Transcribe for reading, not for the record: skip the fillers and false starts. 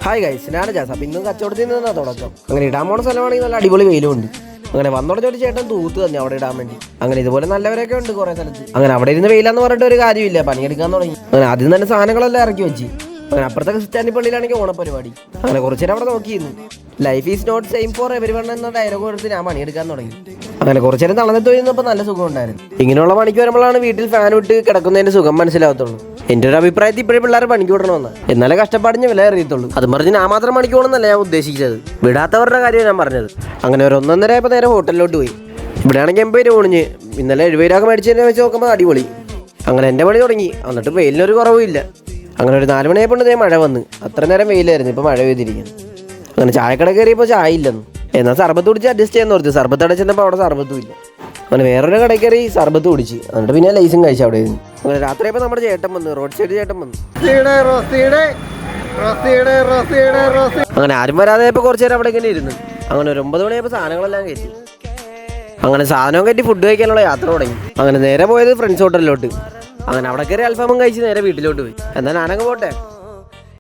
Hi guys, ഞാനാണ് jazz. അപ്പം ഇന്നും കച്ചവടത്തിൽ നിന്നാ തുടക്കം. അങ്ങനെ ഇടാൻ പോണ സ്ഥലമാണെങ്കിൽ നല്ല അടിപൊളി വെയിലുണ്ട്. അങ്ങനെ വന്നോടെ ഒരു ചേട്ടൻ തൂത്ത് തന്നെ അവിടെ ഇടാൻ വേണ്ടി. അങ്ങനെ ഇതുപോലെ നല്ലവരൊക്കെ ഉണ്ട് കുറേ സ്ഥലത്ത്. അങ്ങനെ അവിടെ ഇരുന്ന് വെയിലാന്ന് പറഞ്ഞിട്ട് ഒരു കാര്യമില്ല, പണിയെടുക്കാൻ തുടങ്ങി. അങ്ങനെ ആദ്യം തന്നെ സാധനങ്ങളെല്ലാം ഇറക്കി വെച്ച്. അങ്ങനെ അപ്പുറത്തെ ക്രിസ്ത്യാനി പള്ളിയിലാണെങ്കിൽ ഓണപ്പരിപാടി. അങ്ങനെ കുറച്ചേരം അവിടെ നോക്കിയിരുന്നു. Life is not same for everyone എന്ന ഡയലോഗ് എടുത്ത് ഞാൻ പണിയെടുക്കാൻ തുടങ്ങി. അങ്ങനെ കുറച്ചേരം തളർന്നിട്ട് പോയിരുന്നപ്പോൾ നല്ല സുഖം ഉണ്ടായിരുന്നു. ഇങ്ങനെയുള്ള പണിക്ക് വരുമ്പോഴാണ് വീട്ടിൽ ഫാൻ വിട്ട് കിടക്കുന്നതിന്റെ സുഖം മനസ്സിലാവത്തുള്ളൂ. എൻ്റെ ഒരു അഭിപ്രായത്തിൽ ഇപ്പോഴും പിള്ളേരെ പണിക്ക് വിടണമെന്ന്, എന്നാലേ കഷ്ടപ്പാടിന് വില അറിയത്തുള്ളൂ. അത് പറഞ്ഞ് ഞാൻ മാത്രം പണിക്ക് പോകണമെന്നല്ല ഞാൻ ഉദ്ദേശിച്ചത്, വിടാത്തവരുടെ കാര്യമാണ് ഞാൻ പറഞ്ഞത്. അങ്ങനെ ഒരു 1:30 ആയപ്പോൾ നേരെ ഹോട്ടലിലോട്ട് പോയി. ഇവിടെയാണെങ്കിൽ 80 രൂപ ഒണിഞ്ഞ്, ഇന്നലെ 70 രൂപ മേടിച്ചതിനെ വെച്ച് നോക്കുമ്പോൾ അടിപൊളി. അങ്ങനെ എൻ്റെ പണി തുടങ്ങി. എന്നിട്ട് വെയിലിനൊരു കുറവില്ല. അങ്ങനെ ഒരു 4 മണിയായപ്പോൾ മഴ വന്ന്. അത്ര നേരം വെയിലായിരുന്നു, ഇപ്പോൾ മഴ പെയ്തിരിക്കുന്നു. അങ്ങനെ ചായക്കട കയറിയപ്പോൾ ചായ ഇല്ലെന്ന്. എന്നാൽ സർബത്ത് കുടിച്ച് അഡ്ജസ്റ്റ് ചെയ്യാൻ ഓർത്ത്. സർബത്ത് അവിടെ ചെന്നപ്പോൾ അവിടെ സർബത്തും ഇല്ല. അങ്ങനെ വേറൊരു കടയിൽ കയറി സർബത്ത് കുടിച്ച്. എന്നിട്ട് പിന്നെ ലൈസും കഴിച്ചു അവിടെ ഇരുന്നു. അങ്ങനെ രാത്രിയപ്പോൾ നമ്മുടെ ചേട്ടൻ വന്നു, റോഡ് സൈഡ് ചേട്ടൻ വന്നു. അങ്ങനെ ആരും വരാതെ ഇപ്പോൾ കുറച്ച് നേരം അവിടെ ഇങ്ങനെ ഇരുന്നു. അങ്ങനെ ഒരു 9 മണിയായപ്പോൾ സാധനങ്ങളെല്ലാം കയറ്റി. അങ്ങനെ സാധനവും കയറ്റി ഫുഡ് കഴിക്കാനുള്ള യാത്ര തുടങ്ങി. അങ്ങനെ നേരെ പോയത് ഫ്രണ്ട്സ് ഹോട്ടലിലോട്ട്. അങ്ങനെ അവിടെ കയറി അൽഫാമും കഴിച്ച് നേരെ വീട്ടിലോട്ട് പോയി. എന്നാൽ ഞാനങ്ങ് പോട്ടെ.